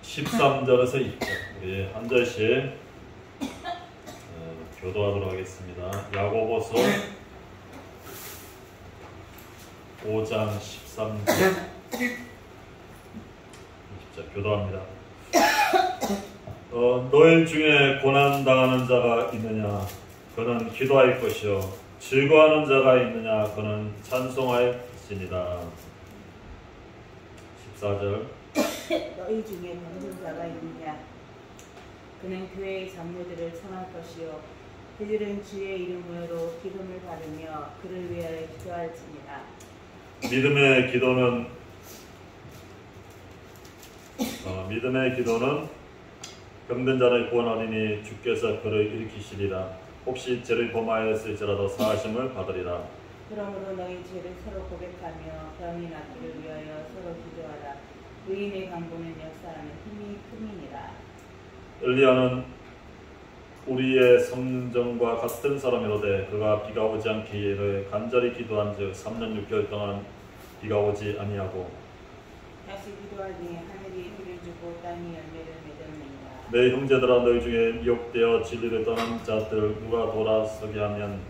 13절에서 2절 우리 한 절씩 교도하도록 하겠습니다. 야고보서 5장 13절 20절 교도합니다. 너희 중에 고난당하는 자가 있느냐? 그는 기도할 것이요 즐거워하는 자가 있느냐? 그는 찬송할지니라. 14절 너희 중에 병든 자가 있느냐? 그는 교회의 장로들을 청할 것이요 그들은 주의 이름으로 기름을 받으며 그를 위하여 기도할지니라. 믿음의 기도는 병든 자를 구원하리니 주께서 그를 일으키시리라. 혹시 죄를 범하였을지라도 사하심을 받으리라. 그러므로 너희 죄를 서로 고백하며 병이 낫기를 위하여 서로 기도하라. 의인의 강구는 역사하는 힘이 큼이니라. 엘리야는 우리의 성전과 같은 사람이로되 그가 비가 오지 않게 이르되 간절히 기도한즉 3년 6개월 동안 비가 오지 아니하고 다시 기도하니 하늘이 비를 주고 땅이 열매를 맺었느니라. 내 형제들아 너희 중에 미혹되어 진리를 떠난 자들 누가 돌아서게 하면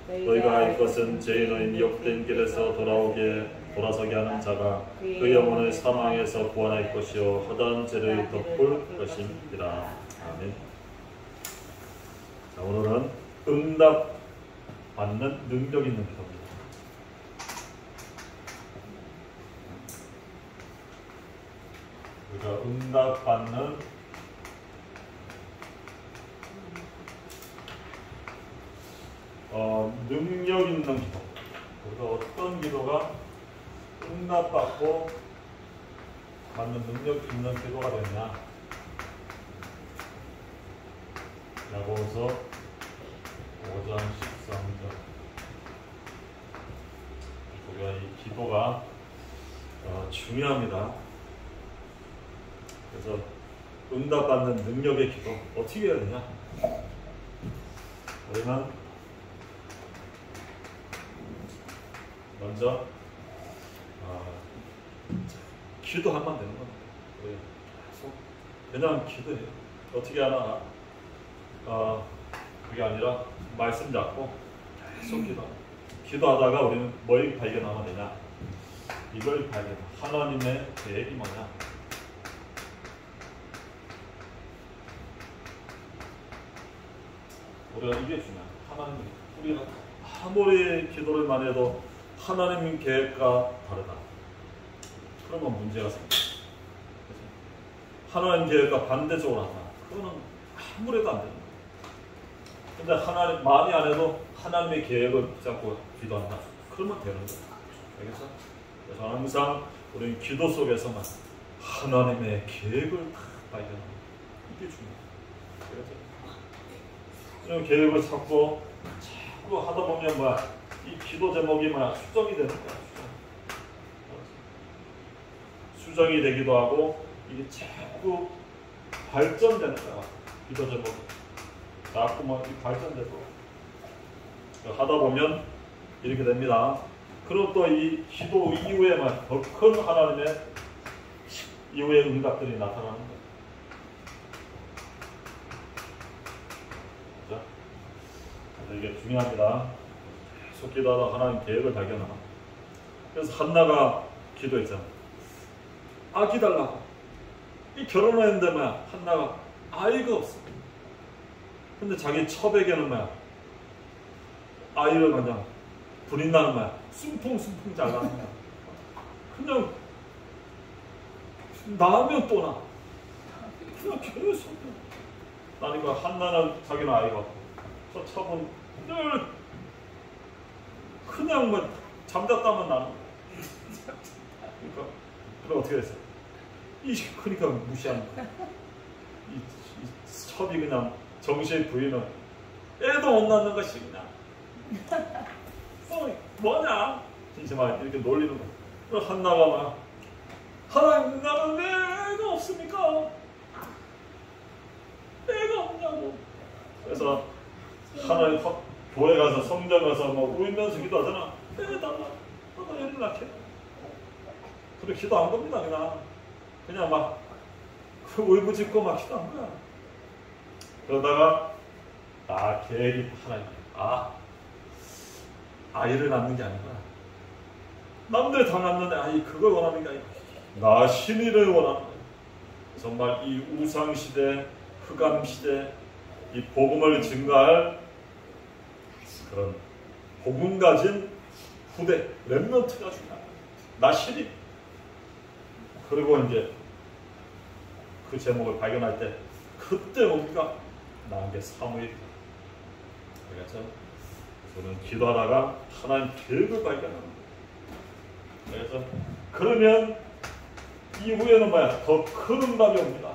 너희가 알 것은 죄인의 미혹된 길에서 돌아서게 하는 자가 그 영혼을 사망에서 구원할 것이요 허다한 죄를 덮을 것임이라. 아멘. 자, 오늘은 응답 받는 능력 있는 기도입니다. 우리가 응답 받는 능력 있는 기도. 우리가 어떤 기도가 응답받고 받는 능력 있는 기도가 되냐? 야고보서 5장 13절. 우리가 이 기도가 중요합니다. 그래서 응답받는 능력의 기도 어떻게 해야 되냐? 우리는 먼저 기도하면 되는 거예요. 그냥 기도해요. 어떻게 하나 그게 아니라 말씀 잡고 계속 기도하다가 우리는 뭘 발견하면 되냐? 이걸 발견. 하나님의 계획이 뭐냐? 우리가 이게 중요해. 하나님, 우리가 아무리 기도를 많이 해도 하나님 계획과 다르다. 그러면 문제가 생겨. 하나님 계획과 반대쪽으로 한다. 그거는 아무래도 안 됩니다. 근데 하나님 많이 안 해도 하나님의 계획을 붙잡고 기도한다. 그러면 되는 거예요. 알겠어? 그래서 항상 우리는 기도 속에서만 하나님의 계획을 다 발견하는 이게 중요해요. 그래서 계획을 찾고 자꾸 하다 보면 뭐야? 이 기도 제목이 뭐야? 수정이 되는 거야. 수정이 되기도 하고 이게 자꾸 발전되는 거야. 기도 제목이 자꾸 뭐 발전되고 하다 보면 이렇게 됩니다. 그리고 또 이 기도 이후에만 더 큰 하나님의 이후의 응답들이 나타나는 거야. 그죠? 이게 중요합니다. 계속 기도하다 하나님 계획을 발견하나. 그래서 한나가 기도했잖아. 아기 달라고. 이 결혼을 했는데 뭐야? 한나가 아이가 없어. 근데 자기 첩에게는 뭐야? 아이를 그냥 불이 나는 거야. 숨풍숨풍 잘 나는 거야. 그냥 나면 또 나. 그냥 계속 나니까 한나는 자기는 아이가 없고 저 첩은 늘 그냥 뭐 잠잤다면 나는. 그러니까 그럼 어떻게 됐어? 그러니까 무시하는 거야. 이 첩이 그냥 정시의 부인은 애도 못 낳는 것이 그냥 뭐냐? 진심하게 이렇게 놀리는 거야. 그럼 한나가 막 하나님 나는 왜 애가 없습니까? 애가 없냐고. 그래서 하나님 교회 가서 성전 가서 뭐 울면서 기도하잖아. 애 달라. 나 애를 낳게. 그렇게 기도한 겁니다. 그냥 막 울부짖고 막 기도한 거야. 그러다가 계획이 하나님, 아이를 낳는 게 아니라 남들 다 낳는데 아이 그걸 원하는 게 아니고 나 신이를 원하는 거야. 정말 이 우상시대, 흑암시대, 이 복음을 증거할 그런 복음 가진 후대, 렘넌트가 중요하다. 나 신이. 그리고 이제 그 제목을 발견할 때 그때 뭡니까? 나은 게 사무엘이다. 알겠죠? 저는 기도하다가 하나님 계획을 발견하는 거예요. 알겠죠? 그러면 이후에는 뭐야? 더 큰 응답이 옵니다.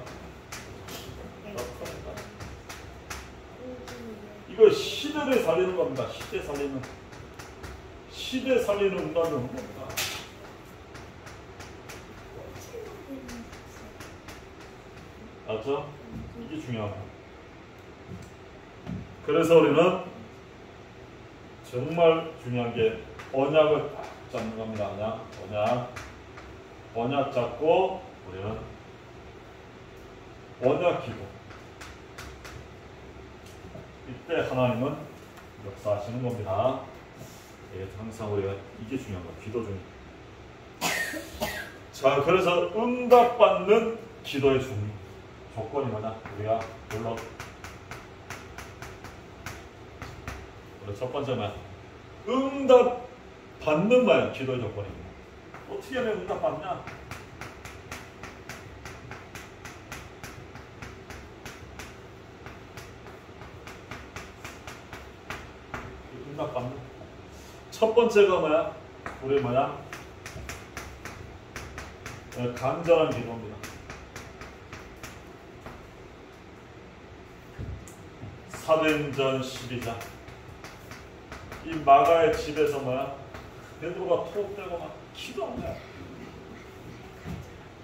이거 시대를 살리는 겁니다. 시대 살리는 응답이 오는 겁니다. 알죠? 이게 중요합니다. 그래서 우리는 정말 중요한 게 언약을 딱 잡는 겁니다. 언약 잡고 우리는 언약 기도. 이때 하나님은 역사하시는 겁니다. 항상 우리가 이게 중요한 거예요. 기도 중에. 자, 그래서 응답받는 기도의 조건이 뭐냐? 우리가 물론 첫 번째 뭐야? 응답 받는 거야. 기도의 조건입니다. 어떻게 하면 응답 받냐? 응답 받는 첫 번째가 뭐야? 우리 뭐야? 간절한 기도입니다. 사도행전 12장 이 마가의 집에서 뭐야? 베드로가 토록대고 막 기도한 거야.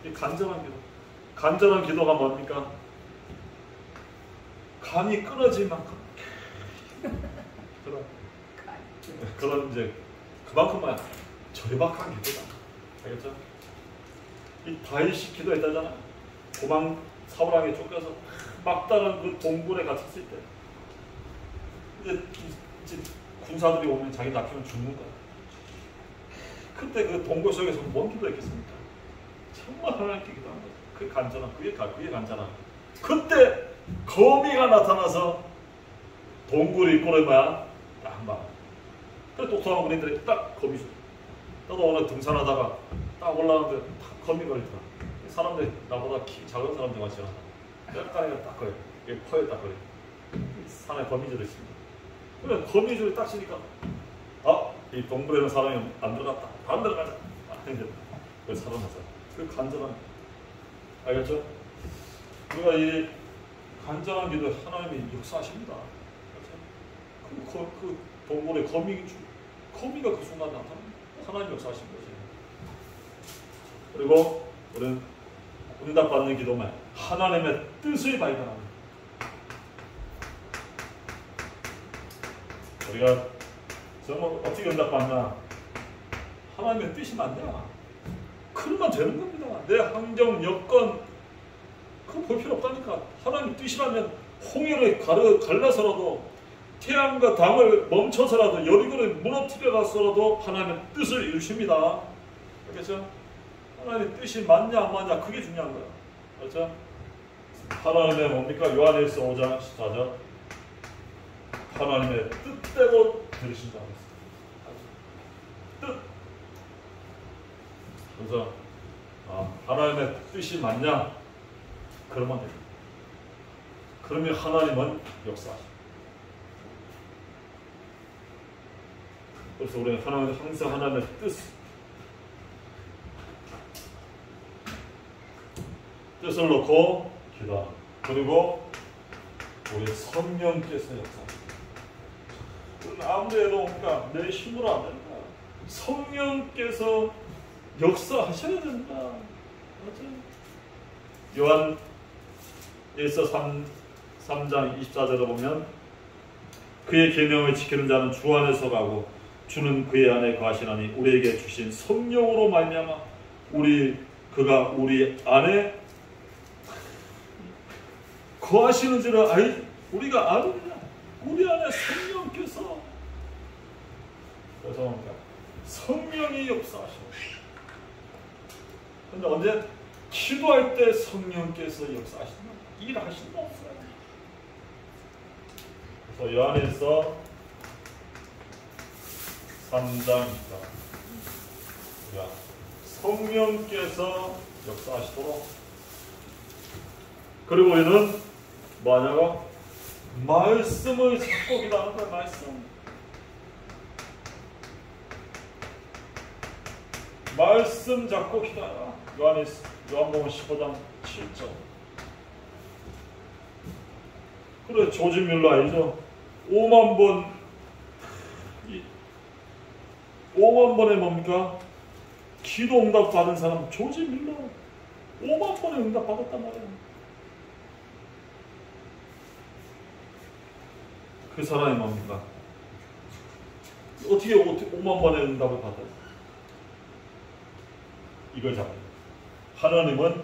이 간절한 기도. 간절한 기도가 뭡니까? 간이 끊어질 만큼 그런 이제 그만큼 뭐야? 절박한 기도다. 알겠죠? 이 다윗이 기도했다잖아. 고망 사울왕에 쫓겨서 막다른 그 동굴에 갇혔을 때 이제 군사들이 오면 자기 잡히면 죽는 거야. 그때 그 동굴 속에서 뭔 기도했겠습니까? 정말 하나님께 기도한 거야. 그게 간절한, 그게 간절한. 그때 거미가 나타나서 동굴 입구를 뭐야? 딱 막. 그래 똑똑한 군인들이 딱 거미 줘. 나도 오늘 등산하다가 딱 올라가는데 딱 거미 걸리더라. 사람들이 나보다 키 작은 사람들 같이 일어나. 뼈다리가 딱 걸려. 코에 딱 걸려. 산에 거미줄이 있습니다. 그래 거미줄이 딱 치니까 이 동굴에는 사람이 안 들어갔다. 안 들어가자. 그 살아나서. 그 간절한. 알겠죠? 우리가 이 간절한 기도 하나님이 역사하십니다. 그렇죠? 그 동굴에 거미가 그 순간 나타납니다. 하나님 역사하신 거지. 그리고 우리는 응답받는 기도만 하나님의 뜻을 발견합니다. 우리가 정말 어떻게 응답받나? 하나님의 뜻이 맞냐? 그러면 되는 겁니다. 내 환경, 여건 그거 볼 필요 없다니까. 하나님 뜻이라면 홍해를 갈라서라도 태양과 담을 멈춰서라도 여리고를 무너뜨려 가서라도 하나님의 뜻을 이루십니다. 알겠죠? 하나님의 뜻이 맞냐 안 맞냐 그게 중요한 거야. 그렇죠? 하나님의 뭡니까? 요한일서 5장 14절 하나님의 뜻대로 들으신다고 했어요. 뜻. 그래서 하나님의 뜻이 맞냐? 그러면 됩니다. 그러면 하나님은 역사하십니다. 그래서 우리는 항상 하나님의 뜻을 놓고 기도하는. 그리고 우리 성령께서 역사하십니다. 아무리 해도 그러니까 내 힘으로 안 된다. 성령께서 역사하셔야 된다. 맞죠? 요한 1서 3장 24절에 보면 그의 계명을 지키는 자는 주 안에 서가고 주는 그의 안에 거하시나니 우리에게 주신 성령으로 말미암아 그가 우리 안에 거하시는지를 우리가 아느냐. 우리 안에 성령께서 죄송합니다. 성령이 역사하시는. 근데 언제? 기도할 때 성령께서 역사하신다. 일하신다. 그래서 요한일서 3장입니다. 성령께서 역사하시도록. 그리고 우리는 뭐하냐고? 말씀을 찾고 기도하는 거야. 말씀 잡고 기도하라. 요한복음 15장 7절. 그래, 조지 뮬러 알죠? 5만 번에 뭡니까? 기도 응답 받은 사람 조지 뮬러 5만 번에 응답 받았단 말이에요. 그 사람이 뭡니까? 어떻게 5만 번의 응답을 받아요? 이걸 잡아요. 하나님은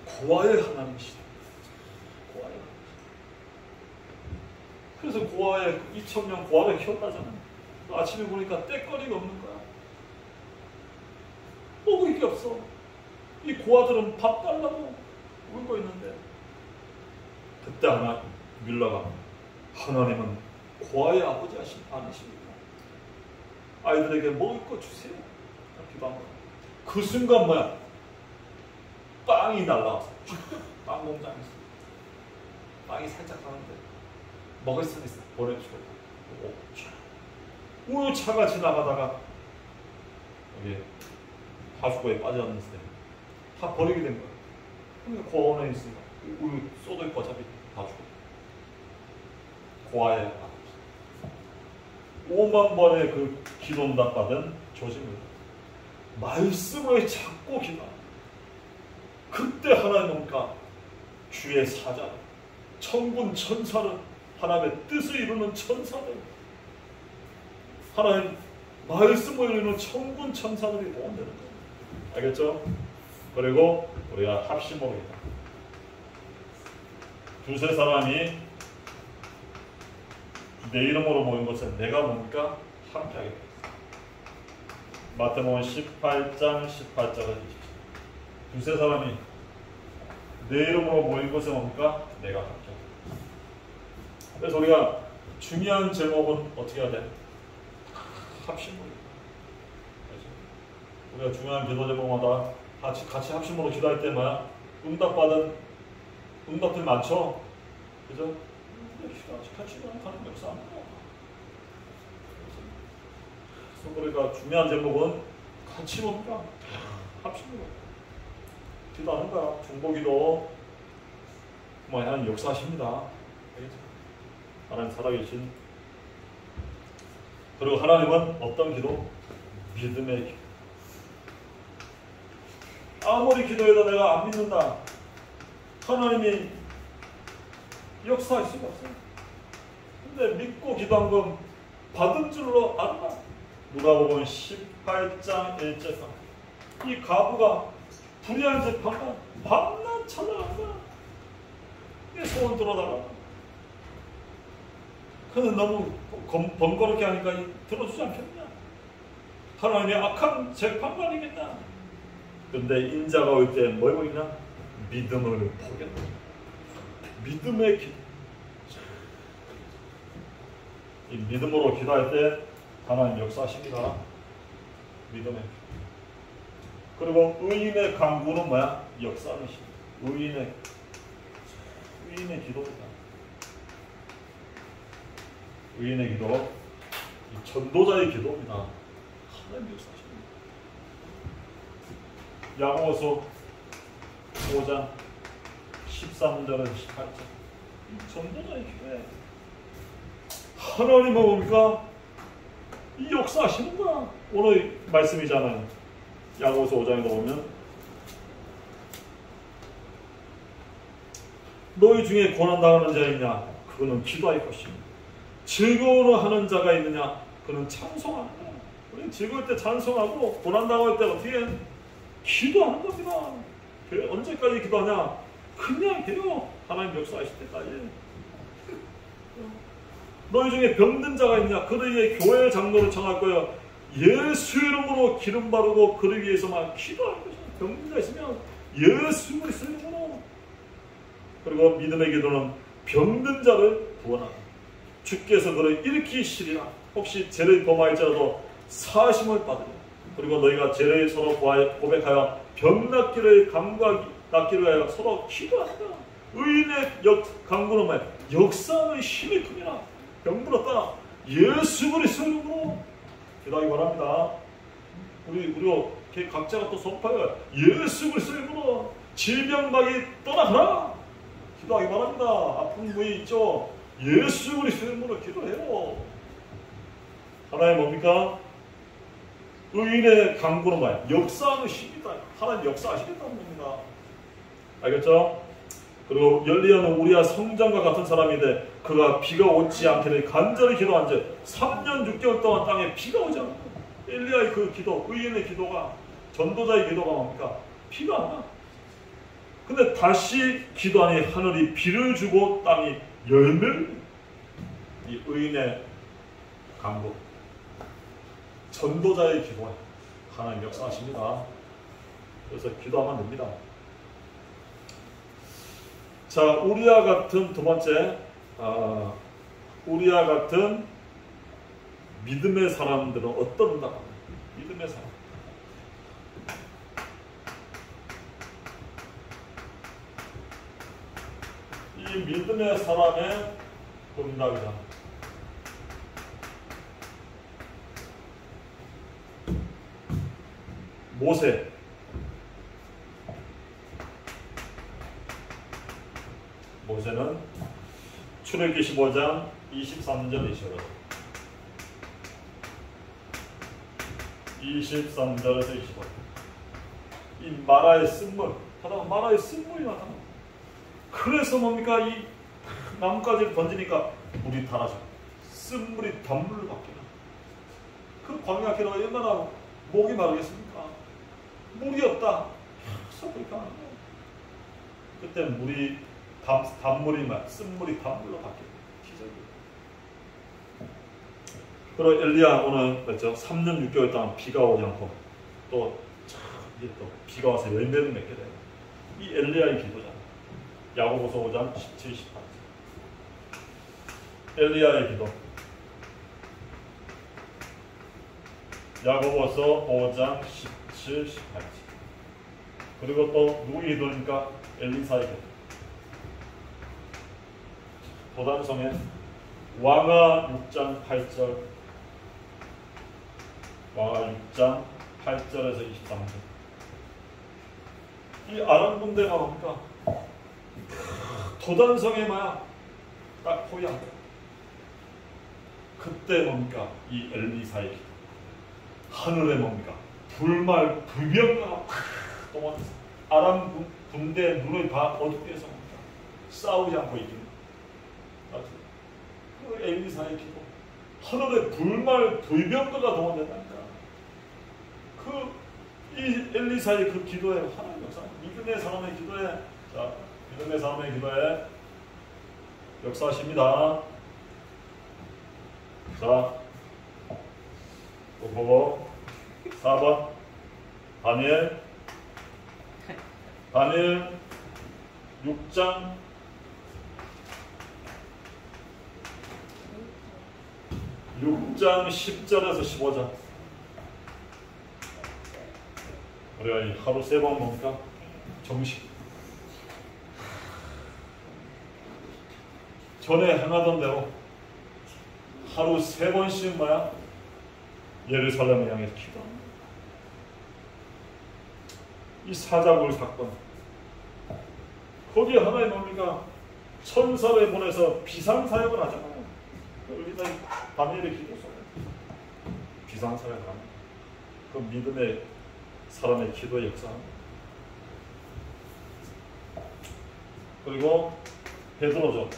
고아의 하나님이시다. 고아의 하나님. 그래서 고아의 2000년 고아를 키웠다잖아요. 아침에 보니까 떼거리가 없는 거야. 먹을 게 없어. 이 고아들은 밥 달라고 울고 있는데, 그때 뮬러가 하나님은 고아의 아버지 아니십니까? 아이들에게 먹을 거 주세요. 기도한 거야. 그 순간 뭐야? 빵이 날라와서 빵 공장에서 빵이 살짝 가는데 먹을 수 있어. 보내주고 우유 차가 지나가다가 여기 하수구에 빠졌는데 다 버리게 된 거야. 그러니까 고아원에 있으니까 우유 쏟을 거 어차피 다 주고. 고아의 아버지. 5만 번의 그 기도 응답 받은 조짐을 말씀을 찾고 기도. 그때 하나님과 주의 사자, 천군 천사를, 하나님의 뜻을 이루는 천사들, 하나님 말씀을 이루는 천군 천사들이 도움되는 거예요. 알겠죠? 그리고 우리가 합심으로 두세 사람이 내 이름으로 모인 것은 내가 뭡니까? 함께하게. 마태복음 18장 18절을 두세 사람이 내 이름으로 모인 것은 뭡니까? 내가 함께. 그래서 우리가 중요한 제목은 어떻게 해야 돼? 합심으로. 우리가 중요한 기도 제목마다 같이 합심으로 기도할 때만 응답들 많죠? 그죠? 같이 하는 역사 안 나와. 그래서 우리가 중요한 제목은 같이 뭡니까? 합심으로 기도하는 거야. 중보기도 하나님 역사하십니다. 하나님 살아계신. 그리고 하나님은 어떤 기도? 믿음의 기도. 아무리 기도해도 내가 안 믿는다. 하나님이 역사할 수가 없어요. 근데 믿고 기도한 건 받은 줄로 안다. 누가복음 18장 1절. 이 가부가 불의한 재판관 밤낮 찾아간 거야. 이게 소원 들어다가. 근데 너무 번거롭게 하니까 들어주지 않겠냐. 하나님이 악한 재판관이겠냐. 근데 인자가 올 때 뭘 보이냐? 믿음을 포기한다. 믿음의 기도. 이 믿음으로 기도할 때 하나님 역사하십니다. 믿음의 기도. 그리고 의인의 간구는 뭐야? 역사하십니다. 의인의 기도입니다. 의인의 기도, 이 전도자의 기도입니다. 하나님 역사하십니다. 야고보서 5장 13절에서 18절. 이 전도자의 기도에 하나님은 뭡니까? 이 역사하시는 거야. 오늘 말씀이잖아요. 야고보서 5장에 보면 너희 중에 고난당하는 자 있냐? 그거는 기도할 것입니다. 즐거워하는 자가 있느냐? 그는 찬송하는 거야. 우리는 즐거울 때 찬송하고 고난당할 때 어떻게 기도하는 겁니다. 언제까지 기도하냐? 그냥 해요. 하나님 역사하실 때까지. 너희 중에 병든 자가 있냐? 그들에게 교회 장로를 청할 거야. 예수 이름으로 기름 바르고 그를 위해서만 기도하는 거죠. 병든 자 있으면 예수 이름으로. 그리고 믿음의 기도는 병든 자를 구원하라. 주께서 그를 일으키시리라. 혹시 죄를 범하였더라도 사심을 받으라. 그리고 너희가 죄를 서로 고백하여 병 낫기를 낫기를 하여 서로 기도한다. 의인의 강구는 뭐야? 역사의 힘이 큽니다. 병들었다. 예수 그리스도 이름으로 기도하기 바랍니다. 우리가 각자가 또 선포해요. 예수 그리스도 이름으로 질병마귀 떠나가라. 기도하기 바랍니다. 아픈 부위 있죠? 예수 그리스도 이름으로 기도해요. 하나님 뭡니까? 의인의 강구는 뭐야? 역사하는 힘이다. 하나님 역사하시겠다는 겁니다. 알겠죠? 그리고 엘리야는 우리와 성장과 같은 사람인데 그가 비가 오지 않기를 간절히 기도한 지 3년 6개월 동안 땅에 비가 오지 않아. 엘리야의 그 기도, 의인의 기도가, 전도자의 기도가 뭡니까? 비가 안 와. 근데 다시 기도하니 하늘이 비를 주고 땅이 열매를. 이 의인의 강구, 전도자의 기도에 하나님 역사하십니다. 그래서 기도하면 됩니다. 자, 우리와 같은 두 번째, 우리와 같은 믿음의 사람들은 어떤가? 믿음의 사람. 이 믿음의 사람의 응답이다. 모세는 출애굽기 15장 23절 23절에서 25절. 이 마라의 쓴물, 하다가 마라의 쓴물이 나타나. 그래서 뭡니까? 이 나뭇가지를 던지니까 물이 달아져. 쓴물이 단물로 바뀌나. 그 광야 기도가 얼마나 목이 마르겠습니까? 물이 없다. 그러니까 그때 물이 단물이 쓴물이 단물로 바뀌는 기적이에요. 그리고 엘리야 오늘 그렇죠? 3년 6개월 동안 비가 오지 않고 또 비가 와서 열매를 맺게 돼요. 이 엘리야의 기도잖아. 야고보서 5장 17, 18절. 엘리야의 기도. 야고보서 5장 17, 18절. 그리고 또 누구의 기도입니까? 엘리사의 기도. 도단성에 왕하 6장 8절, 왕하 6장 8절에서 23절. 이 아람 군대가 뭡니까? 도단성에 마야 딱 포위한 거야. 그때 뭡니까? 이 엘리사의 기도. 하늘에 뭡니까? 불병가가 또 아람 군대 눈을 다 어둡게 해서 뭡니까? 싸우지 않고 이기는. 그 엘리사의 기도. 하늘에 불병가가 동원된다니까. 이 엘리사의 그 기도에 하나님 역사. 믿음의 사람의 기도에, 자, 믿음의 사람의 기도에 역사하십니다. 자, 또 보고 4번 다니엘 6장 10절에서 15절. 우리가 하루 3번 뭡니까? 정식. 전에 행하던 대로 하루 3번씩 뭐야? 예루살렘을 향해서 기도합니다. 이 사자굴 사건. 거기에 하나님 뭡니까? 천사를 보내서 비상사역을 하잖아요. 우리가 다니엘의 기도 속에 비상사역을 합니다. 그 믿음의 사람의 기도의 역사합니다. 그리고 베드로죠.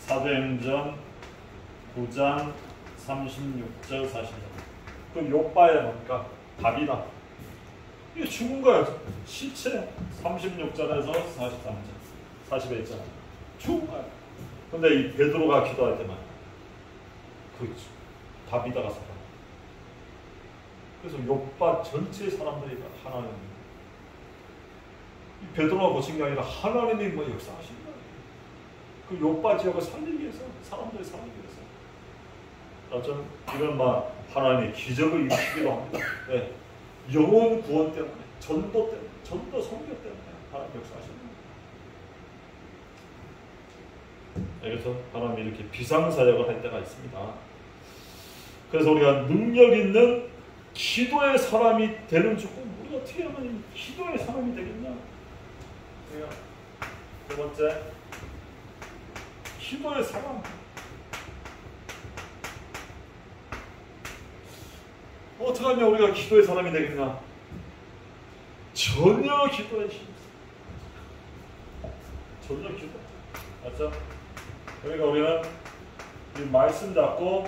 사도행전 9장 36절 40절. 그 요바의 뭡니까? 답이다. 이게 죽은 거야. 시체 36절에서 43절, 41절 죽은 거야. 근데 이 베드로가 기도할 때만 다 믿다가 살아. 그래서 요파 전체 사람들이 하나님, 이 베드로가 고친 게 아니라 하나님이 뭐 역사하신 거예요. 그 요파 지역을 살리기 위해서, 사람들이 살리기 위해서. 이런 막 하나님이 기적을 일으키기도 합니다. 네. 영혼 구원 때문에, 전도 때문에, 전도 선교 때문에 하나님 역사하시는 거예요. 그래서 하나님이 이렇게 비상사역을 할 때가 있습니다. 그래서 우리가 능력 있는 기도의 사람이 되는 조건, 우리가 어떻게 하면 기도의 사람이 되겠냐? 두 번째, 기도의 사람. 어떻게 하면 우리가 기도의 사람이 되겠냐? 전혀 기도에 힘. 전혀 기도. 맞죠? 그러니까 우리는 이 말씀 잡고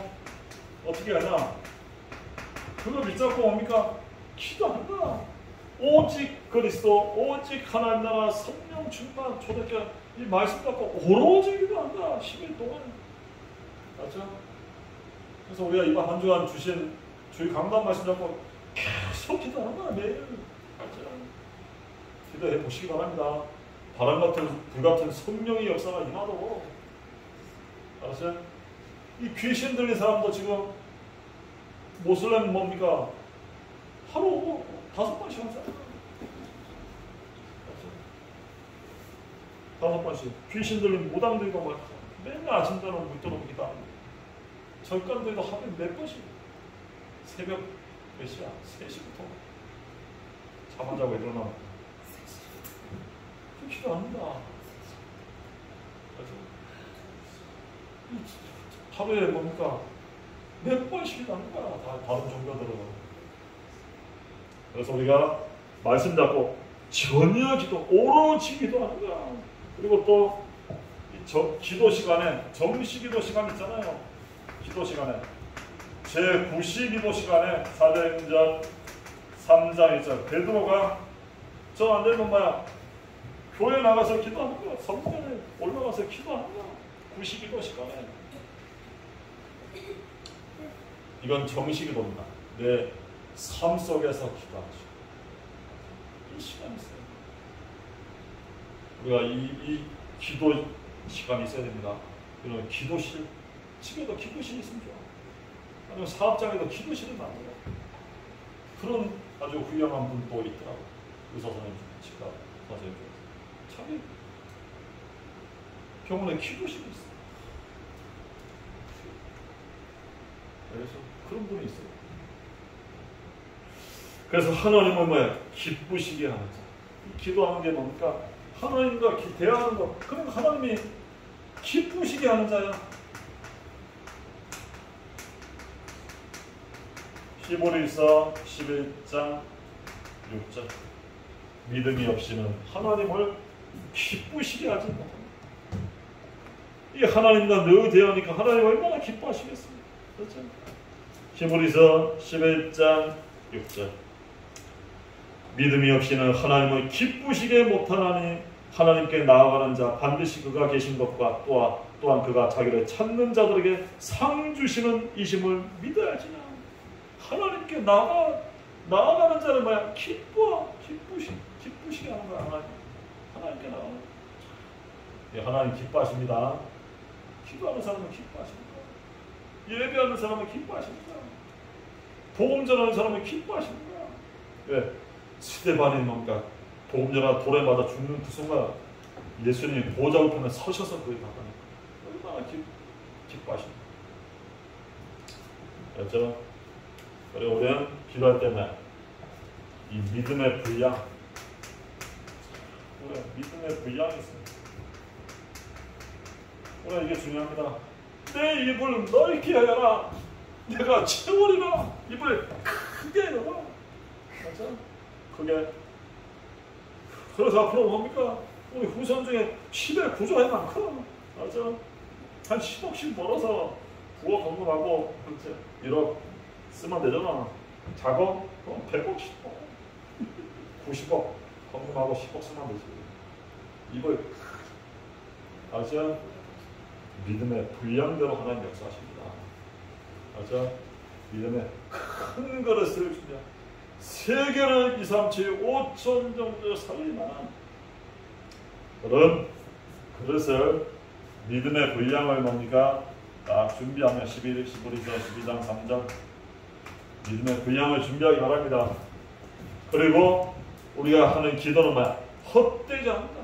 어떻게 하냐? 그거 붙잡고 뭡니까? 기도한다. 오직 그리스도, 오직 하나님 나라, 성령 충만, 초대교회 이 말씀 잡고 오로지 기도한다. 10일 동안. 맞죠? 그래서 우리가 이번 한 주간 주신 주의 강단 말씀 잡고 계속 기도하는 거야, 매일. 맞죠? 기도해 보시기 바랍니다. 바람 같은, 불 같은 성령의 역사가 임하도록. 알았어요? 이 귀신 들린 사람도 지금 모슬렘 뭡니까? 하루 5번씩 하잖아요. 5번씩. 귀신 들린 무당들도 막 맨날 아침자로 물도록 기도하고, 절간들도 하루에 몇 번씩. 새벽 몇 시야? 3시부터 잠 안 자고 일어나. 기도합니다. 하루에 뭡니까? 몇 번씩 하는 거야. 다 다른 종교들은. 그래서 우리가 말씀 잡고 전혀 기도, 오로지 기도하는 거야. 그리고 또 기도 시간에, 정시 기도 시간 있잖아요. 기도 시간에 제9시 기도 시간에 사도행전 3장 1절 베드로가 저 안 되면 뭐야? 교회 나가서 기도하는 거야. 성전에 올라가서 기도하는 거야. 9시 기도 시간에. 이건 정시 기도입니다. 내 삶 속에서 기도하죠. 이 시간이 있어요. 우리가 이 기도 시간이 있어야 됩니다. 이런 기도실, 집에도 기도실이 있으면 좋아. 아니면 사업장에도 기도실을 만들어. 그런 아주 훌륭한 분도 있더라고요. 의사 선생님, 치과 선생님 중에서. 자기 병원에 기도실이 있어. 그래서 그런 분이 있어요. 그래서 하나님은 뭐야? 기쁘시게 하는 자. 기도하는 게 뭡니까? 하나님과 대화하는 거. 그럼 하나님이 기쁘시게 하는 자야. 히브리서 11장 6절. 믿음이 없이는 하나님을 기쁘시게 하지 못합니다. 이 하나님과 늘 대하니까 하나님 얼마나 기뻐하시겠습니까? 그렇죠? 히브리서 11장 6절. 믿음이 없이는 하나님을 기쁘시게 못하나니 하나님께 나아가는 자 반드시 그가 계신 것과 또한 그가 자기를 찾는 자들에게 상 주시는 이심을 믿어야지나. 하나님께 나아가는 자는 뭐야? 기쁘시게 하는 거야. 하나님께 나아가는 거야. 예, 하나님 기뻐하십니다. 기도하는 사람은 기뻐하십니다. 예배하는 사람은 기뻐하십니다. 복음 전하는 사람은 기뻐하십니다. 예, 스데반이 뭡니까? 복음 전하 돌에 맞아 죽는 그 순간 예수님이 보좌 우편에 서셔서 그에 갔다니까 얼마나 기뻐하십니까? 그렇죠? 그리고 우리는 기도할 때는 이 믿음의 분량, 우리 믿음의 분량이 있습니다. 우리 이게 중요합니다. 내 입을 넓게 하여라. 내가 채우리라. 입을 크게 열어라. 맞죠? 그게 그래서 앞으로 뭡니까? 우리 후손 중에 10의 구조가 많거든. 맞죠? 한 10억씩 벌어서 9억 건금하고 1억 쓰면 되잖아. 작업? 100억씩 벌어. 90억 헌금하고 10억 쓰면 되지. 이걸 아시아 믿음의 분량대로 하나님 역사하십니다. 아시아 믿음의 큰 그릇을 주냐 세 개를 2, 3, 7, 5천 정도 살릴 만한 그런 그릇을 믿음의 분량을 뭡니까? 딱 준비하면 11, 11장, 12장, 3장 믿음의 분량을 준비하기 바랍니다. 그리고 우리가 하는 기도는 뭐야? 헛되지 않는다.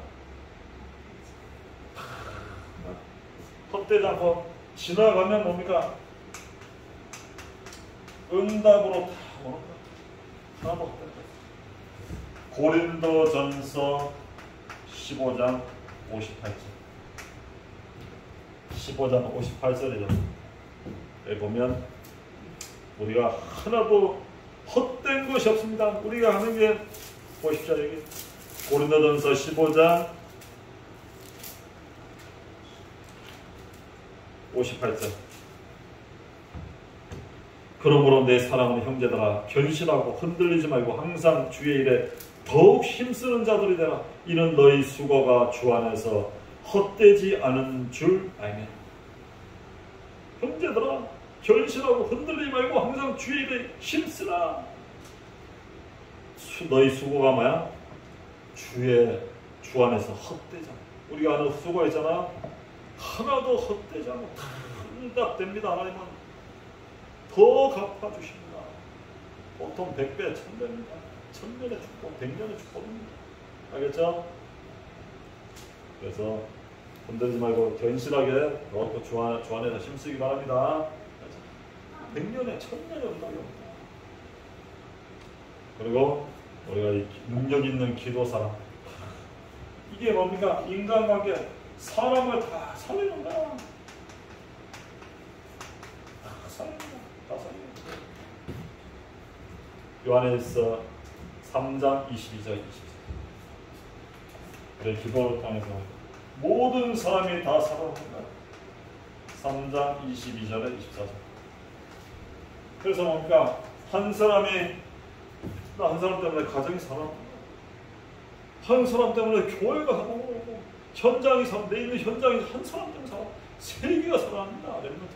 헛되지 않고 지나가면 뭡니까? 응답으로 다 오는 거야. 하나도 헛되지 않다. 고린도전서 15장 58절 15장 58절이죠. 여기 보면 우리가 하나도 헛된 것이 없습니다. 우리가 하는 게 보십시오. 여기 고린도전서 15장 58절 그러므로 내 사랑하는 형제들아 견실하고 흔들리지 말고 항상 주의 일에 더욱 힘쓰는 자들이 되라. 이는 너희 수고가 주 안에서 헛되지 않은 줄 알면. 형제들아 견실하고 흔들리지 말고 항상 주의 일에 힘쓰라. 너희 수고가 뭐야? 주 안에서 헛되지 않아. 우리가 하는 수고 있잖아. 하나도 헛되지 않고 다 응답됩니다. 하나님은 더 갚아주십니다. 보통 100배, 1000배입니다. 1000년의 축복, 100년의 축복입니다. 알겠죠? 그래서 흔들지 말고 견실하게 더욱더 주 안에서 힘쓰기 바랍니다. 100년에 1000년의 응답이 옵니다. 그리고 우리가 이 능력 있는 기도 사람 이게 뭡니까? 인간관계 사람을 다 살리는 거야. 다 살리는 거야. 다 살리는 거야. 요한일서 3장 22절 24절 내 기도를 통해서 모든 사람이 다 살아나는 거야. 3장 22절에 24절 그래서 뭡니까? 한 사람이 나 한 사람 때문에 가정이 살아납니다. 한 사람 때문에 교회가 살아나고 현장이 살아 내 있는 현장이 한 사람 때문에 살아 세계가 살아납니다. 렘넌트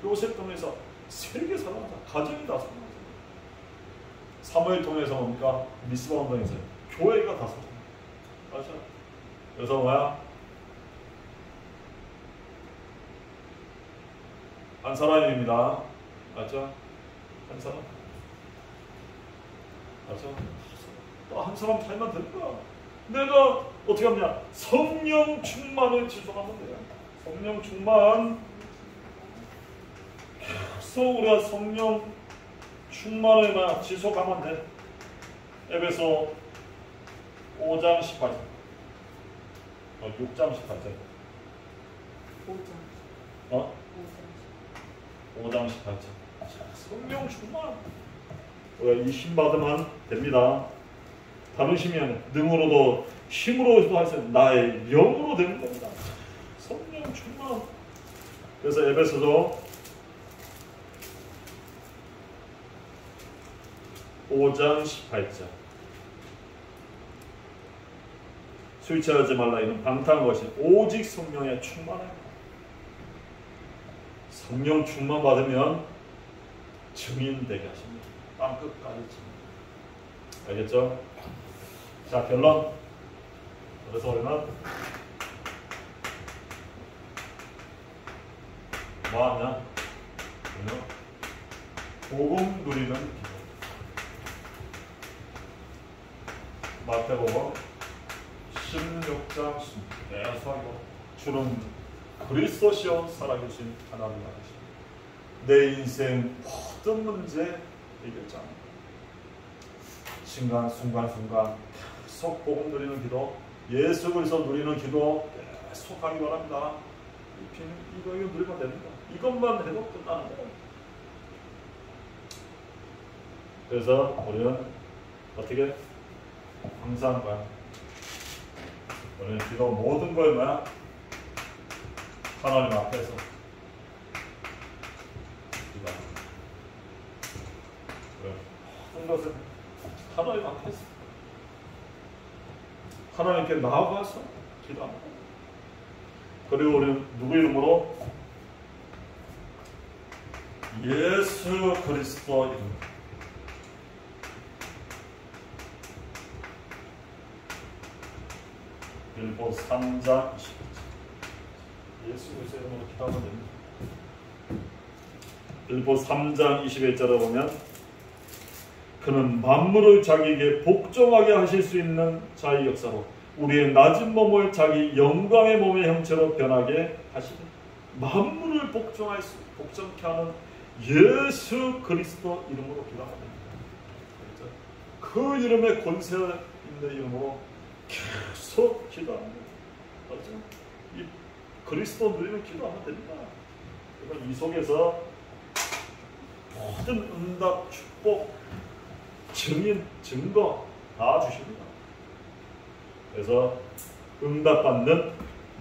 요셉 통해서 세계 살아난다. 가정이 다 살아난다. 사무엘 통해서 뭡니까? 미스바 운동에서 교회가 다 살아난다. 맞아. 그래서 뭐야? 한 사람입니다. 맞죠? 한 사람. 맞죠? 또 한 사람 살면 되는 거야. 내가 어떻게 하냐? 성령 충만을 지속하면 돼요. 성령 충만. 계속 우리가 성령 충만을 지속하면 돼. 에베소 5장 18절. 6장 18절. 5장 18절. 성령 충만. 우리가 이 힘 받으면 됩니다. 다른 힘이 아니라 능으로도 힘으로도 할 수 있는 나의 영으로 되는 겁니다. 성령 충만. 그래서 에베소서 5장 18절 술 취하지 말라 이는 방탕한 것이 오직 성령의 충만함. 성령 충만 받으면 증인 되게 하십니다. 땅끝까지 증인. 알겠죠? 자 결론. 그래서 우리는 뭐하냐? 우리는 복음 누리는 기도. 마태복음 16장 16. 계속하고 주는 그리스도시요 살아계신 하나님 아니십니다. 내 인생 모든 문제 해결자입니다. 순간순간 계속 복음 누리는 기도, 예수 그리스도 누리는 기도 계속하기 바랍니다. 이거 누리면 됩니다. 이것만 해도 끝나는 거예요. 그래서 우리는 어떻게? 항상 우리는 기도 모든 걸 하나님 앞에서 기도합니다. 모든 것은 하나님 앞에서 하나님께 나아가서 기도합니다. 그리고 우리는 누구 이름으로? 예수 그리스도 이름. 빌보 3장 21절. 예수 그리스도 이름으로 기도하면 됩니다. 빌보 3장 21절에 보면 그는 만물을 자기에게 복종하게 하실 수 있는 자의 역사로 우리의 낮은 몸을 자기 영광의 몸의 형체로 변하게 하시고 만물을 복종케 하는 예수 그리스도 이름으로 기도합니다. 그 이름의 권세 있는 이름으로 계속 기도합니다. 그렇죠? 이 그리스도 누리면 기도하면 됩니다. 그러니까 이 속에서 모든 응답, 축복, 증인, 증거 다 주십니다. 그래서 응답받는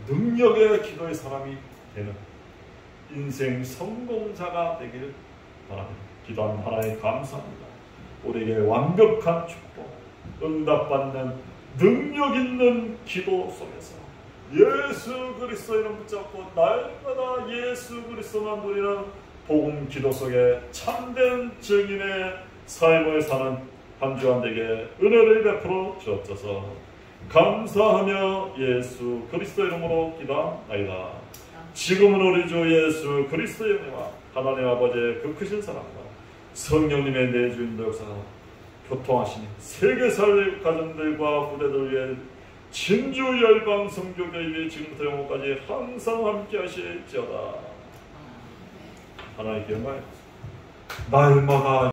능력의 기도의 사람이 되는 인생 성공자가 되기를 바랍니다. 기도하는 하나님 감사합니다. 우리에게 완벽한 축복, 응답받는 능력 있는 기도 속에서 예수 그리스도 이름 붙잡고 날마다 예수 그리스도만 누리는 복음 기도 속에 참된 증인의 삶을 사는 한 주간 되게 은혜를 베풀어 주옵소서. 감사하며 예수 그리스도 이름으로 기도하나이다. 지금은 우리 주 예수 그리스도의 은혜와 하나님 아버지의 그 크신 사랑과 성령님의 내주인도 역사가 교통하시니 세계살 가정들과 후대들 위해 진주 열방 성교회 위해 지금부터 영원까지 항상 함께 하실지어다. 하나님께 영광이 날마다